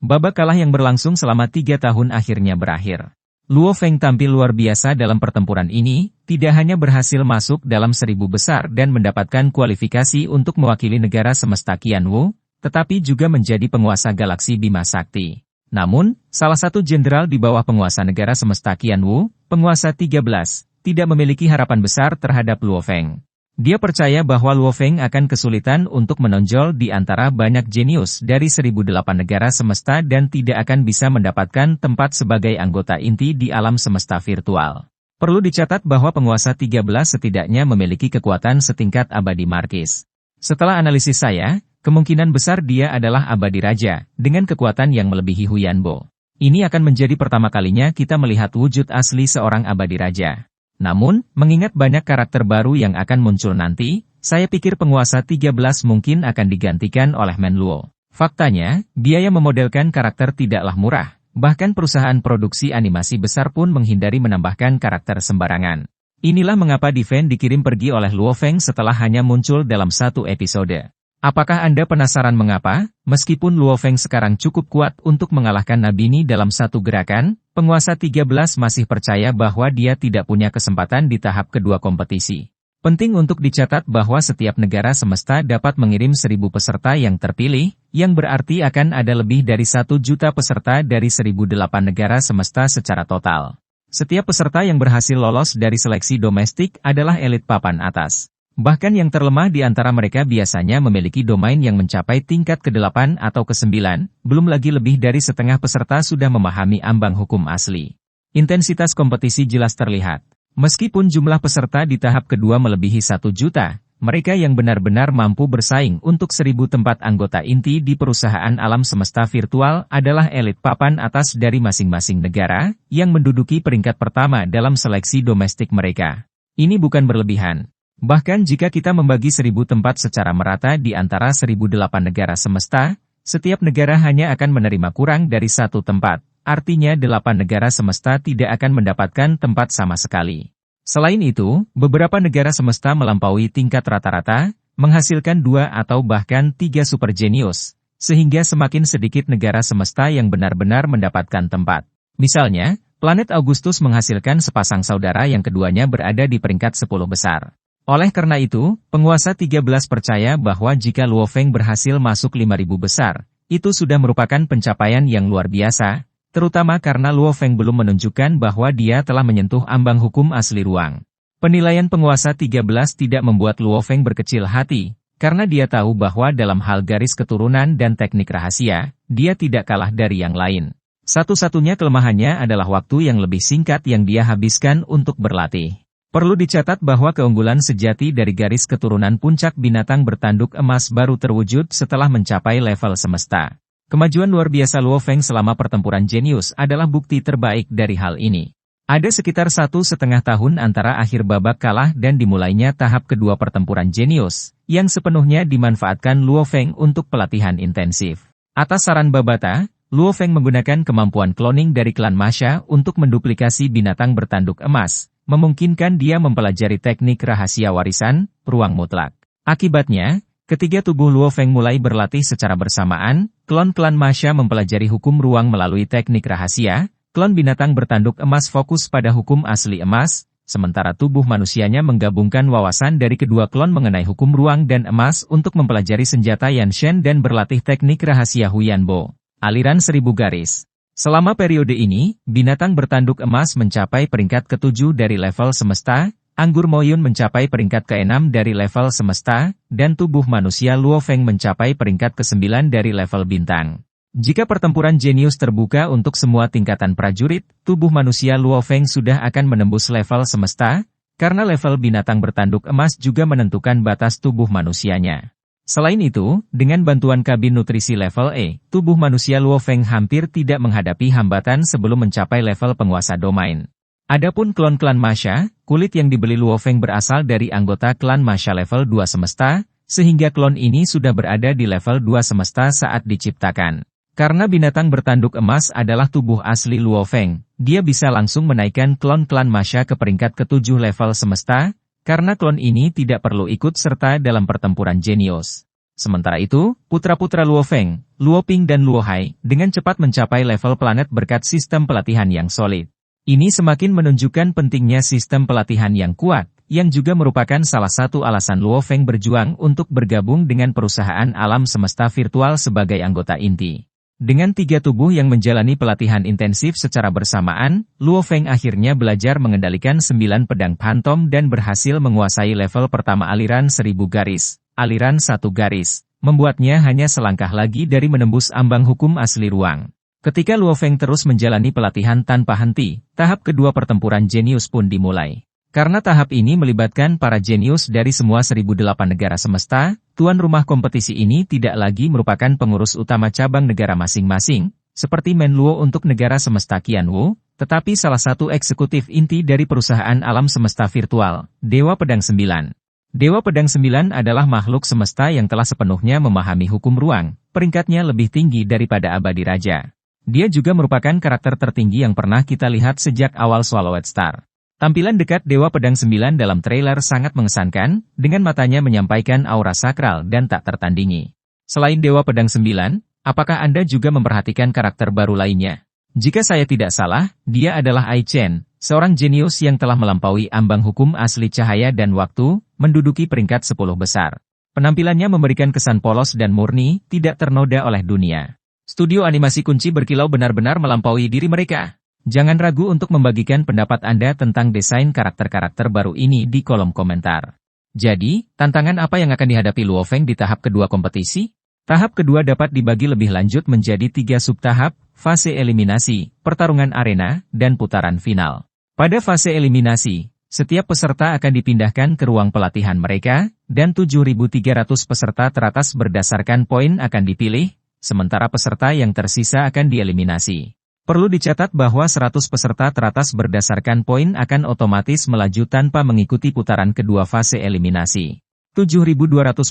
Babak kalah yang berlangsung selama 3 tahun akhirnya berakhir. Luo Feng tampil luar biasa dalam pertempuran ini, tidak hanya berhasil masuk dalam 1000 besar dan mendapatkan kualifikasi untuk mewakili negara semesta Qianwu, tetapi juga menjadi penguasa galaksi Bima Sakti. Namun, salah satu jenderal di bawah penguasa negara semesta Qianwu, penguasa 13, tidak memiliki harapan besar terhadap Luo Feng. Dia percaya bahwa Luo Feng akan kesulitan untuk menonjol di antara banyak jenius dari 1008 negara semesta dan tidak akan bisa mendapatkan tempat sebagai anggota inti di alam semesta virtual. Perlu dicatat bahwa penguasa 13 setidaknya memiliki kekuatan setingkat abadi markis. Setelah analisis saya, kemungkinan besar dia adalah abadi raja, dengan kekuatan yang melebihi Huyanbo. Ini akan menjadi pertama kalinya kita melihat wujud asli seorang abadi raja. Namun, mengingat banyak karakter baru yang akan muncul nanti, saya pikir penguasa 13 mungkin akan digantikan oleh Menluo. Faktanya, biaya memodelkan karakter tidaklah murah, bahkan perusahaan produksi animasi besar pun menghindari menambahkan karakter sembarangan. Inilah mengapa Diven dikirim pergi oleh Luo Feng setelah hanya muncul dalam 1 episode. Apakah Anda penasaran mengapa, meskipun Luo Feng sekarang cukup kuat untuk mengalahkan Nabini dalam 1 gerakan, penguasa 13 masih percaya bahwa dia tidak punya kesempatan di tahap kedua kompetisi. Penting untuk dicatat bahwa setiap negara semesta dapat mengirim 1000 peserta yang terpilih, yang berarti akan ada lebih dari 1 juta peserta dari 1008 negara semesta secara total. Setiap peserta yang berhasil lolos dari seleksi domestik adalah elit papan atas. Bahkan yang terlemah di antara mereka biasanya memiliki domain yang mencapai tingkat ke-8 atau ke-9, belum lagi lebih dari setengah peserta sudah memahami ambang hukum asli. Intensitas kompetisi jelas terlihat. Meskipun jumlah peserta di tahap kedua melebihi 1 juta, mereka yang benar-benar mampu bersaing untuk 1000 tempat anggota inti di perusahaan alam semesta virtual adalah elit papan atas dari masing-masing negara, yang menduduki peringkat pertama dalam seleksi domestik mereka. Ini bukan berlebihan. Bahkan jika kita membagi 1000 tempat secara merata di antara 1008 negara semesta, setiap negara hanya akan menerima kurang dari 1 tempat, artinya 8 negara semesta tidak akan mendapatkan tempat sama sekali. Selain itu, beberapa negara semesta melampaui tingkat rata-rata, menghasilkan 2 atau bahkan 3 super jenius, sehingga semakin sedikit negara semesta yang benar-benar mendapatkan tempat. Misalnya, planet Augustus menghasilkan sepasang saudara yang keduanya berada di peringkat 10 besar. Oleh karena itu, penguasa 13 percaya bahwa jika Luo Feng berhasil masuk 5000 besar, itu sudah merupakan pencapaian yang luar biasa, terutama karena Luo Feng belum menunjukkan bahwa dia telah menyentuh ambang hukum asli ruang. Penilaian penguasa 13 tidak membuat Luo Feng berkecil hati, karena dia tahu bahwa dalam hal garis keturunan dan teknik rahasia, dia tidak kalah dari yang lain. Satu-satunya kelemahannya adalah waktu yang lebih singkat yang dia habiskan untuk berlatih. Perlu dicatat bahwa keunggulan sejati dari garis keturunan puncak binatang bertanduk emas baru terwujud setelah mencapai level semesta. Kemajuan luar biasa Luo Feng selama pertempuran jenius adalah bukti terbaik dari hal ini. Ada sekitar 1,5 tahun antara akhir babak kalah dan dimulainya tahap kedua pertempuran jenius, yang sepenuhnya dimanfaatkan Luo Feng untuk pelatihan intensif. Atas saran Babata, Luo Feng menggunakan kemampuan cloning dari klan Masha untuk menduplikasi binatang bertanduk emas, memungkinkan dia mempelajari teknik rahasia warisan, ruang mutlak. Akibatnya, ketika tubuh Luo Feng mulai berlatih secara bersamaan, klon klan Masha mempelajari hukum ruang melalui teknik rahasia, klon binatang bertanduk emas fokus pada hukum asli emas, sementara tubuh manusianya menggabungkan wawasan dari kedua klon mengenai hukum ruang dan emas untuk mempelajari senjata Yanshen dan berlatih teknik rahasia Huyanbo, aliran 1000 garis. Selama periode ini, binatang bertanduk emas mencapai peringkat ke-7 dari level semesta, anggur Moyun mencapai peringkat ke-6 dari level semesta, dan tubuh manusia Luo Feng mencapai peringkat ke-9 dari level bintang. Jika pertempuran jenius terbuka untuk semua tingkatan prajurit, tubuh manusia Luo Feng sudah akan menembus level semesta, karena level binatang bertanduk emas juga menentukan batas tubuh manusianya. Selain itu, dengan bantuan kabin nutrisi level E, tubuh manusia Luo Feng hampir tidak menghadapi hambatan sebelum mencapai level penguasa domain. Adapun klon klan Masha, kulit yang dibeli Luo Feng berasal dari anggota klan Masha level 2 semesta, sehingga klon ini sudah berada di level 2 semesta saat diciptakan. Karena binatang bertanduk emas adalah tubuh asli Luo Feng, dia bisa langsung menaikkan klon klan Masha ke peringkat ke-7 level semesta, karena klon ini tidak perlu ikut serta dalam pertempuran jenius. Sementara itu, putra-putra Luo Feng, Luo Ping dan Luo Hai, dengan cepat mencapai level planet berkat sistem pelatihan yang solid. Ini semakin menunjukkan pentingnya sistem pelatihan yang kuat, yang juga merupakan salah satu alasan Luo Feng berjuang untuk bergabung dengan perusahaan alam semesta virtual sebagai anggota inti. Dengan 3 tubuh yang menjalani pelatihan intensif secara bersamaan, Luo Feng akhirnya belajar mengendalikan 9 pedang phantom dan berhasil menguasai level pertama aliran 1000 garis. Aliran 1 garis, membuatnya hanya selangkah lagi dari menembus ambang hukum asli ruang. Ketika Luo Feng terus menjalani pelatihan tanpa henti, tahap kedua pertempuran jenius pun dimulai. Karena tahap ini melibatkan para jenius dari semua 1008 negara semesta, tuan rumah kompetisi ini tidak lagi merupakan pengurus utama cabang negara masing-masing, seperti Menluo untuk negara semesta Qianwu, tetapi salah satu eksekutif inti dari perusahaan alam semesta virtual, Dewa Pedang 9. Dewa Pedang 9 adalah makhluk semesta yang telah sepenuhnya memahami hukum ruang, peringkatnya lebih tinggi daripada Abadi Raja. Dia juga merupakan karakter tertinggi yang pernah kita lihat sejak awal Swallowed Star. Tampilan dekat Dewa Pedang 9 dalam trailer sangat mengesankan, dengan matanya menyampaikan aura sakral dan tak tertandingi. Selain Dewa Pedang 9, apakah Anda juga memperhatikan karakter baru lainnya? Jika saya tidak salah, dia adalah Ai Chen, seorang jenius yang telah melampaui ambang hukum asli cahaya dan waktu, menduduki peringkat 10 besar. Penampilannya memberikan kesan polos dan murni, tidak ternoda oleh dunia. Studio animasi kunci berkilau benar-benar melampaui diri mereka. Jangan ragu untuk membagikan pendapat Anda tentang desain karakter-karakter baru ini di kolom komentar. Jadi, tantangan apa yang akan dihadapi Luo Feng di tahap kedua kompetisi? Tahap kedua dapat dibagi lebih lanjut menjadi 3 subtahap, fase eliminasi, pertarungan arena, dan putaran final. Pada fase eliminasi, setiap peserta akan dipindahkan ke ruang pelatihan mereka, dan 7.300 peserta teratas berdasarkan poin akan dipilih, sementara peserta yang tersisa akan dieliminasi. Perlu dicatat bahwa 100 peserta teratas berdasarkan poin akan otomatis melaju tanpa mengikuti putaran kedua fase eliminasi. 7.200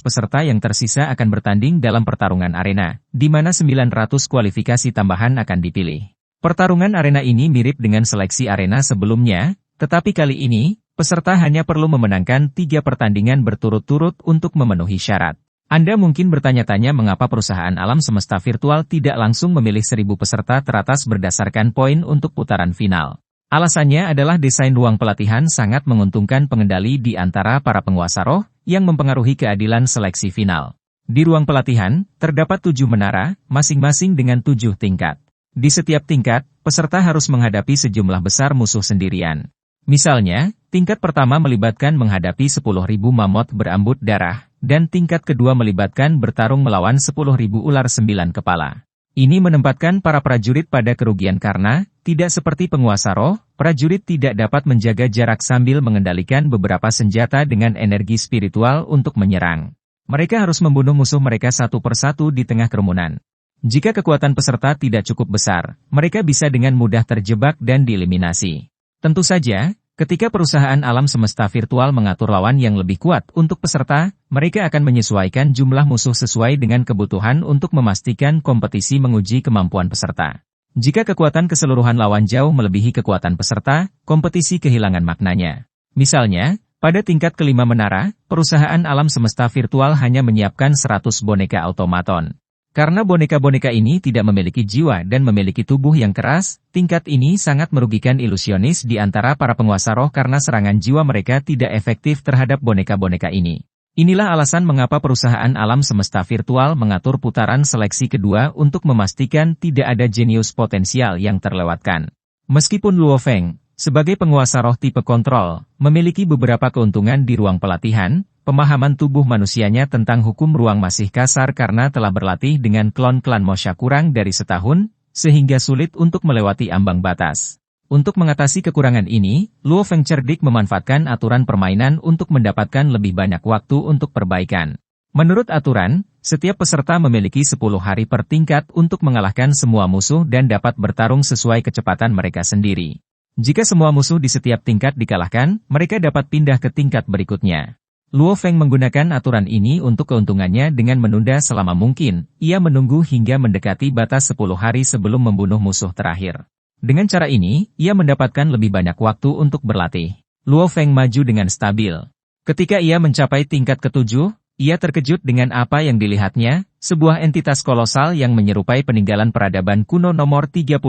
peserta yang tersisa akan bertanding dalam pertarungan arena, di mana 900 kualifikasi tambahan akan dipilih. Pertarungan arena ini mirip dengan seleksi arena sebelumnya, tetapi kali ini, peserta hanya perlu memenangkan 3 pertandingan berturut-turut untuk memenuhi syarat. Anda mungkin bertanya-tanya mengapa perusahaan alam semesta virtual tidak langsung memilih 1000 peserta teratas berdasarkan poin untuk putaran final. Alasannya adalah desain ruang pelatihan sangat menguntungkan pengendali di antara para penguasa roh, yang mempengaruhi keadilan seleksi final. Di ruang pelatihan, terdapat 7 menara, masing-masing dengan 7 tingkat. Di setiap tingkat, peserta harus menghadapi sejumlah besar musuh sendirian. Misalnya, tingkat pertama melibatkan menghadapi 10.000 mamut berambut darah, dan tingkat kedua melibatkan bertarung melawan 10.000 ular 9 kepala. Ini menempatkan para prajurit pada kerugian karena, tidak seperti penguasa roh, prajurit tidak dapat menjaga jarak sambil mengendalikan beberapa senjata dengan energi spiritual untuk menyerang. Mereka harus membunuh musuh mereka satu persatu di tengah kerumunan. Jika kekuatan peserta tidak cukup besar, mereka bisa dengan mudah terjebak dan dieliminasi. Tentu saja, ketika perusahaan alam semesta virtual mengatur lawan yang lebih kuat untuk peserta, mereka akan menyesuaikan jumlah musuh sesuai dengan kebutuhan untuk memastikan kompetisi menguji kemampuan peserta. Jika kekuatan keseluruhan lawan jauh melebihi kekuatan peserta, kompetisi kehilangan maknanya. Misalnya, pada tingkat kelima menara, perusahaan alam semesta virtual hanya menyiapkan 100 boneka automaton. Karena boneka-boneka ini tidak memiliki jiwa dan memiliki tubuh yang keras, tingkat ini sangat merugikan ilusionis di antara para penguasa roh karena serangan jiwa mereka tidak efektif terhadap boneka-boneka ini. Inilah alasan mengapa perusahaan alam semesta virtual mengatur putaran seleksi kedua untuk memastikan tidak ada jenius potensial yang terlewatkan. Meskipun Luo Feng, sebagai penguasa roh tipe kontrol, memiliki beberapa keuntungan di ruang pelatihan, pemahaman tubuh manusianya tentang hukum ruang masih kasar karena telah berlatih dengan klon klan Mosha kurang dari setahun, sehingga sulit untuk melewati ambang batas. Untuk mengatasi kekurangan ini, Luo Feng cerdik memanfaatkan aturan permainan untuk mendapatkan lebih banyak waktu untuk perbaikan. Menurut aturan, setiap peserta memiliki 10 hari per tingkat untuk mengalahkan semua musuh dan dapat bertarung sesuai kecepatan mereka sendiri. Jika semua musuh di setiap tingkat dikalahkan, mereka dapat pindah ke tingkat berikutnya. Luo Feng menggunakan aturan ini untuk keuntungannya dengan menunda selama mungkin, ia menunggu hingga mendekati batas 10 hari sebelum membunuh musuh terakhir. Dengan cara ini, ia mendapatkan lebih banyak waktu untuk berlatih. Luo Feng maju dengan stabil. Ketika ia mencapai tingkat ke-7, Ia terkejut dengan apa yang dilihatnya, sebuah entitas kolosal yang menyerupai peninggalan peradaban kuno nomor 31,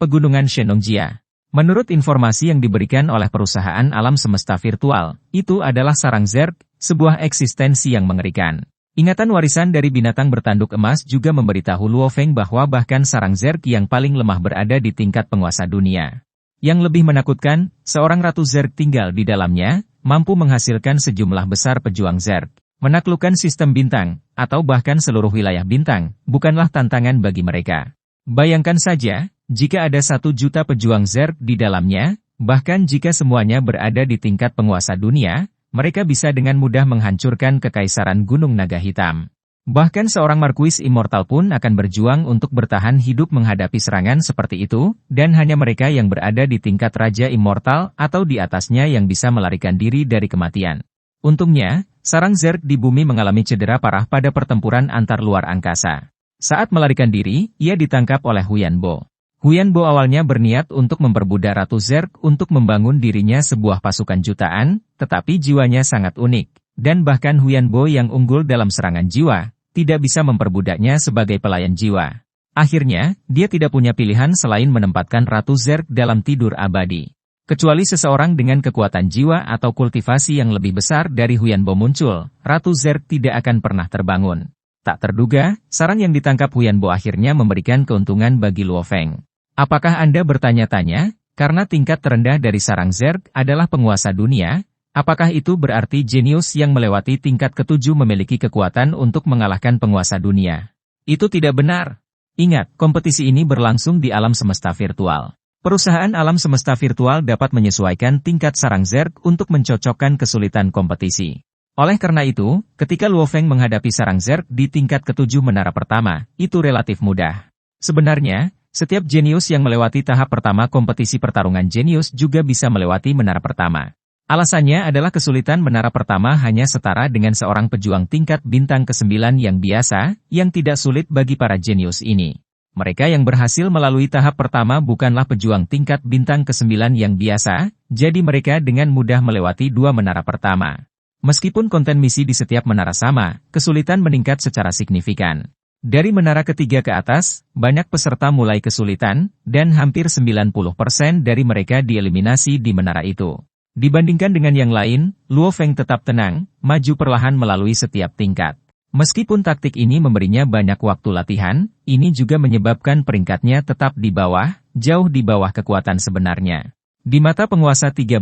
Pegunungan Shenongjia. Menurut informasi yang diberikan oleh perusahaan alam semesta virtual, itu adalah sarang Zerg, sebuah eksistensi yang mengerikan. Ingatan warisan dari binatang bertanduk emas juga memberitahu Luo Feng bahwa bahkan sarang Zerg yang paling lemah berada di tingkat penguasa dunia. Yang lebih menakutkan, seorang ratu Zerg tinggal di dalamnya, mampu menghasilkan sejumlah besar pejuang Zerg. Menaklukkan sistem bintang, atau bahkan seluruh wilayah bintang, bukanlah tantangan bagi mereka. Bayangkan saja, jika ada 1 juta pejuang Zerg di dalamnya, bahkan jika semuanya berada di tingkat penguasa dunia, mereka bisa dengan mudah menghancurkan kekaisaran Gunung Naga Hitam. Bahkan seorang Marquis Immortal pun akan berjuang untuk bertahan hidup menghadapi serangan seperti itu, dan hanya mereka yang berada di tingkat Raja Immortal atau di atasnya yang bisa melarikan diri dari kematian. Untungnya, sarang Zerg di bumi mengalami cedera parah pada pertempuran antar luar angkasa. Saat melarikan diri, ia ditangkap oleh Huyan Bo. Huyan Bo awalnya berniat untuk memperbudak Ratu Zerg untuk membangun dirinya sebuah pasukan jutaan, tetapi jiwanya sangat unik, dan bahkan Huyan Bo yang unggul dalam serangan jiwa, tidak bisa memperbudaknya sebagai pelayan jiwa. Akhirnya, dia tidak punya pilihan selain menempatkan Ratu Zerg dalam tidur abadi. Kecuali seseorang dengan kekuatan jiwa atau kultivasi yang lebih besar dari Huyan Bo muncul, Ratu Zerg tidak akan pernah terbangun. Tak terduga, sarang yang ditangkap Huyan Bo akhirnya memberikan keuntungan bagi Luo Feng. Apakah Anda bertanya-tanya, karena tingkat terendah dari sarang Zerg adalah penguasa dunia, apakah itu berarti jenius yang melewati tingkat ke-7 memiliki kekuatan untuk mengalahkan penguasa dunia? Itu tidak benar. Ingat, kompetisi ini berlangsung di alam semesta virtual. Perusahaan alam semesta virtual dapat menyesuaikan tingkat sarang Zerg untuk mencocokkan kesulitan kompetisi. Oleh karena itu, ketika Luo Feng menghadapi sarang Zerg di tingkat ke-7 menara pertama, itu relatif mudah. Sebenarnya, setiap jenius yang melewati tahap pertama kompetisi pertarungan jenius juga bisa melewati menara pertama. Alasannya adalah kesulitan menara pertama hanya setara dengan seorang pejuang tingkat bintang ke-9 yang biasa, yang tidak sulit bagi para jenius ini. Mereka yang berhasil melalui tahap pertama bukanlah pejuang tingkat bintang ke-9 yang biasa, jadi mereka dengan mudah melewati 2 menara pertama. Meskipun konten misi di setiap menara sama, kesulitan meningkat secara signifikan. Dari menara ketiga ke atas, banyak peserta mulai kesulitan, dan hampir 90% dari mereka dieliminasi di menara itu. Dibandingkan dengan yang lain, Luo Feng tetap tenang, maju perlahan melalui setiap tingkat. Meskipun taktik ini memberinya banyak waktu latihan, ini juga menyebabkan peringkatnya tetap di bawah, jauh di bawah kekuatan sebenarnya. Di mata penguasa 13,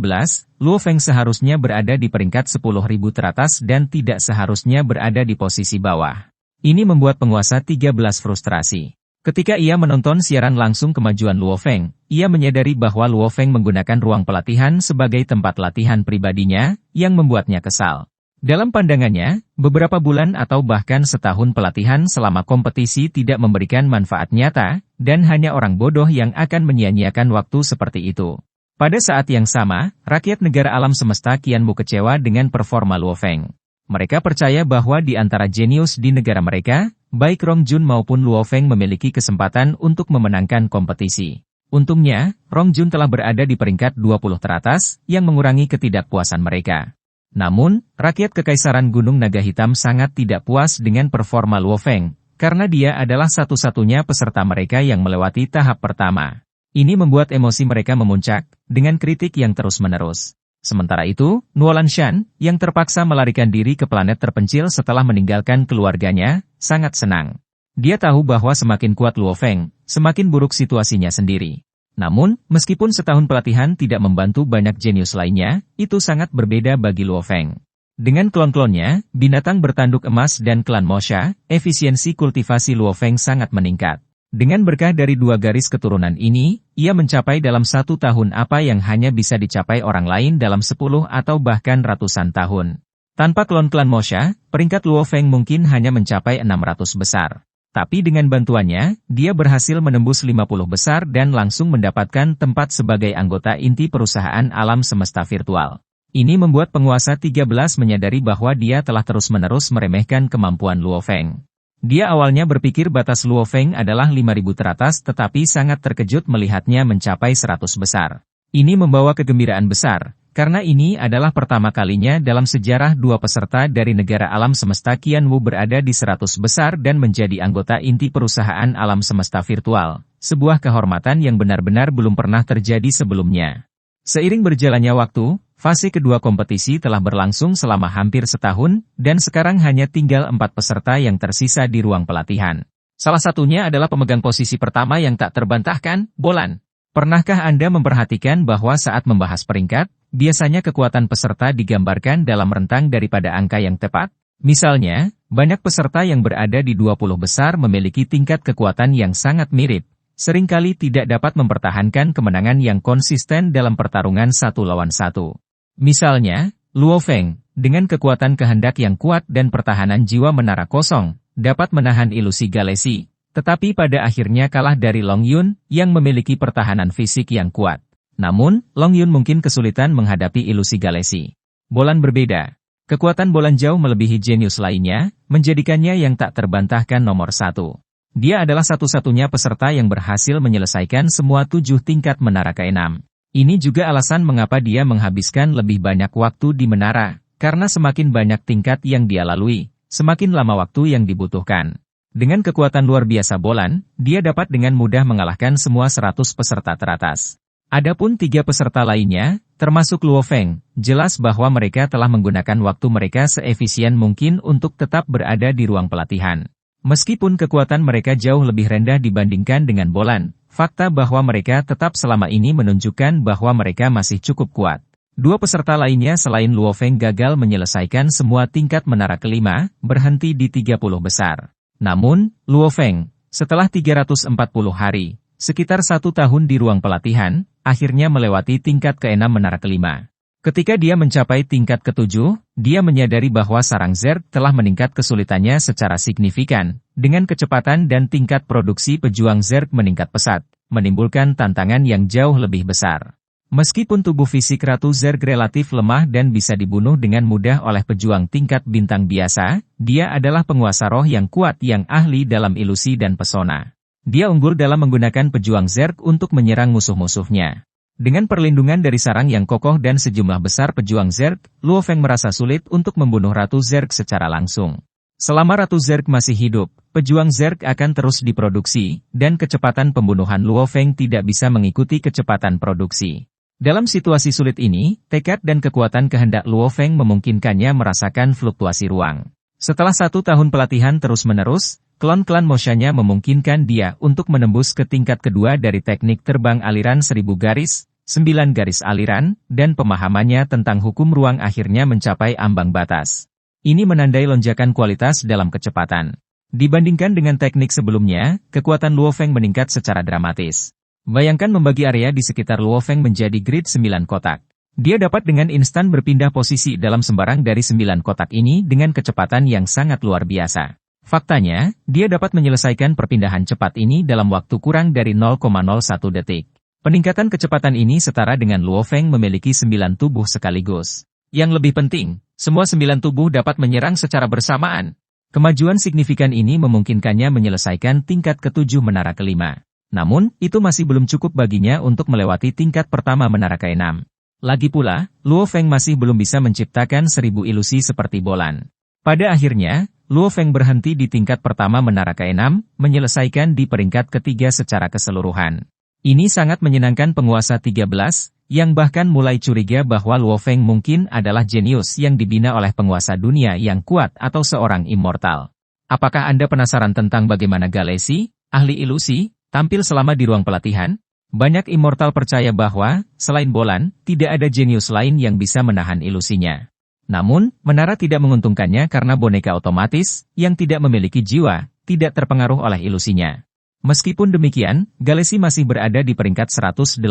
Luo Feng seharusnya berada di peringkat 10.000 teratas dan tidak seharusnya berada di posisi bawah. Ini membuat penguasa 13 frustrasi. Ketika ia menonton siaran langsung kemajuan Luo Feng, ia menyadari bahwa Luo Feng menggunakan ruang pelatihan sebagai tempat latihan pribadinya, yang membuatnya kesal. Dalam pandangannya, beberapa bulan atau bahkan setahun pelatihan selama kompetisi tidak memberikan manfaat nyata, dan hanya orang bodoh yang akan menyia-nyiakan waktu seperti itu. Pada saat yang sama, rakyat negara alam semesta kianmu kecewa dengan performa Luo Feng. Mereka percaya bahwa di antara jenius di negara mereka, baik Rong Jun maupun Luo Feng memiliki kesempatan untuk memenangkan kompetisi. Untungnya, Rong Jun telah berada di peringkat 20 teratas, yang mengurangi ketidakpuasan mereka. Namun, rakyat Kekaisaran Gunung Naga Hitam sangat tidak puas dengan performa Luo Feng, karena dia adalah satu-satunya peserta mereka yang melewati tahap pertama. Ini membuat emosi mereka memuncak, dengan kritik yang terus-menerus. Sementara itu, Nuolan Shan, yang terpaksa melarikan diri ke planet terpencil setelah meninggalkan keluarganya, sangat senang. Dia tahu bahwa semakin kuat Luo Feng, semakin buruk situasinya sendiri. Namun, meskipun setahun pelatihan tidak membantu banyak jenius lainnya, itu sangat berbeda bagi Luo Feng. Dengan klon-klonnya, binatang bertanduk emas dan klan Mosha, efisiensi kultivasi Luo Feng sangat meningkat. Dengan berkah dari 2 garis keturunan ini, ia mencapai dalam 1 tahun apa yang hanya bisa dicapai orang lain dalam 10 atau bahkan ratusan tahun. Tanpa klon-klan Mosha, peringkat Luo Feng mungkin hanya mencapai 600 besar. Tapi dengan bantuannya, dia berhasil menembus 50 besar dan langsung mendapatkan tempat sebagai anggota inti perusahaan alam semesta virtual. Ini membuat penguasa 13 menyadari bahwa dia telah terus-menerus meremehkan kemampuan Luo Feng. Dia awalnya berpikir batas Luo Feng adalah 5.000 teratas tetapi sangat terkejut melihatnya mencapai 100 besar. Ini membawa kegembiraan besar, karena ini adalah pertama kalinya dalam sejarah dua peserta dari negara alam semesta Qianwu berada di 100 besar dan menjadi anggota inti perusahaan alam semesta virtual, sebuah kehormatan yang benar-benar belum pernah terjadi sebelumnya. Seiring berjalannya waktu, fase kedua kompetisi telah berlangsung selama hampir setahun, dan sekarang hanya tinggal 4 peserta yang tersisa di ruang pelatihan. Salah satunya adalah pemegang posisi pertama yang tak terbantahkan, Bolan. Pernahkah Anda memperhatikan bahwa saat membahas peringkat, biasanya kekuatan peserta digambarkan dalam rentang daripada angka yang tepat? Misalnya, banyak peserta yang berada di 20 besar memiliki tingkat kekuatan yang sangat mirip, seringkali tidak dapat mempertahankan kemenangan yang konsisten dalam pertarungan 1 lawan 1. Misalnya, Luo Feng, dengan kekuatan kehendak yang kuat dan pertahanan jiwa menara kosong, dapat menahan ilusi Galaxy, tetapi pada akhirnya kalah dari Long Yun yang memiliki pertahanan fisik yang kuat. Namun, Long Yun mungkin kesulitan menghadapi ilusi Galaxy. Bolan berbeda. Kekuatan Bolan jauh melebihi jenius lainnya, menjadikannya yang tak terbantahkan nomor 1. Dia adalah satu-satunya peserta yang berhasil menyelesaikan semua 7 tingkat menara ke-6. Ini juga alasan mengapa dia menghabiskan lebih banyak waktu di menara, karena semakin banyak tingkat yang dia lalui, semakin lama waktu yang dibutuhkan. Dengan kekuatan luar biasa Bolan, dia dapat dengan mudah mengalahkan semua 100 peserta teratas. Adapun 3 peserta lainnya, termasuk Luo Feng, jelas bahwa mereka telah menggunakan waktu mereka seefisien mungkin untuk tetap berada di ruang pelatihan. Meskipun kekuatan mereka jauh lebih rendah dibandingkan dengan Bolan, fakta bahwa mereka tetap selama ini menunjukkan bahwa mereka masih cukup kuat. 2 peserta lainnya selain Luo Feng gagal menyelesaikan semua tingkat menara ke-5, berhenti di 30 besar. Namun, Luo Feng, setelah 340 hari, sekitar 1 tahun di ruang pelatihan, akhirnya melewati tingkat ke-6 menara ke-5. Ketika dia mencapai tingkat ke-7, dia menyadari bahwa sarang Zerg telah meningkat kesulitannya secara signifikan, dengan kecepatan dan tingkat produksi pejuang Zerg meningkat pesat, menimbulkan tantangan yang jauh lebih besar. Meskipun tubuh fisik Ratu Zerg relatif lemah dan bisa dibunuh dengan mudah oleh pejuang tingkat bintang biasa, dia adalah penguasa roh yang kuat yang ahli dalam ilusi dan pesona. Dia unggul dalam menggunakan pejuang Zerg untuk menyerang musuh-musuhnya. Dengan perlindungan dari sarang yang kokoh dan sejumlah besar pejuang Zerg, Luo Feng merasa sulit untuk membunuh Ratu Zerg secara langsung. Selama Ratu Zerg masih hidup, pejuang Zerg akan terus diproduksi, dan kecepatan pembunuhan Luo Feng tidak bisa mengikuti kecepatan produksi. Dalam situasi sulit ini, tekad dan kekuatan kehendak Luo Feng memungkinkannya merasakan fluktuasi ruang. Setelah 1 tahun pelatihan terus-menerus, klon-klan moshanya memungkinkan dia untuk menembus ke tingkat kedua dari teknik terbang aliran 1000 garis, 9 garis aliran, dan pemahamannya tentang hukum ruang akhirnya mencapai ambang batas. Ini menandai lonjakan kualitas dalam kecepatan. Dibandingkan dengan teknik sebelumnya, kekuatan Luo Feng meningkat secara dramatis. Bayangkan membagi area di sekitar Luo Feng menjadi grid 9 kotak. Dia dapat dengan instan berpindah posisi dalam sembarang dari 9 kotak ini dengan kecepatan yang sangat luar biasa. Faktanya, dia dapat menyelesaikan perpindahan cepat ini dalam waktu kurang dari 0,01 detik. Peningkatan kecepatan ini setara dengan Luo Feng memiliki 9 tubuh sekaligus. Yang lebih penting, semua 9 tubuh dapat menyerang secara bersamaan. Kemajuan signifikan ini memungkinkannya menyelesaikan tingkat ke-7 menara ke-5. Namun, itu masih belum cukup baginya untuk melewati tingkat pertama menara ke-6. Lagi pula, Luo Feng masih belum bisa menciptakan 1000 ilusi seperti Bolan. Pada akhirnya, Luo Feng berhenti di tingkat pertama menara ke-6, menyelesaikan di peringkat ketiga secara keseluruhan. Ini sangat menyenangkan penguasa 13, yang bahkan mulai curiga bahwa Luo Feng mungkin adalah jenius yang dibina oleh penguasa dunia yang kuat atau seorang immortal. Apakah Anda penasaran tentang bagaimana Galaxy, ahli ilusi, tampil selama di ruang pelatihan? Banyak immortal percaya bahwa, selain Bolan, tidak ada jenius lain yang bisa menahan ilusinya. Namun, menara tidak menguntungkannya karena boneka otomatis, yang tidak memiliki jiwa, tidak terpengaruh oleh ilusinya. Meskipun demikian, Galaxy masih berada di peringkat 189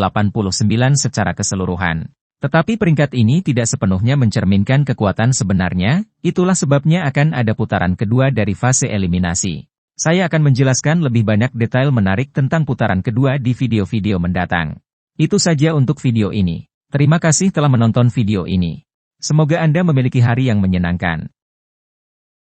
secara keseluruhan. Tetapi peringkat ini tidak sepenuhnya mencerminkan kekuatan sebenarnya, itulah sebabnya akan ada putaran kedua dari fase eliminasi. Saya akan menjelaskan lebih banyak detail menarik tentang putaran kedua di video-video mendatang. Itu saja untuk video ini. Terima kasih telah menonton video ini. Semoga Anda memiliki hari yang menyenangkan.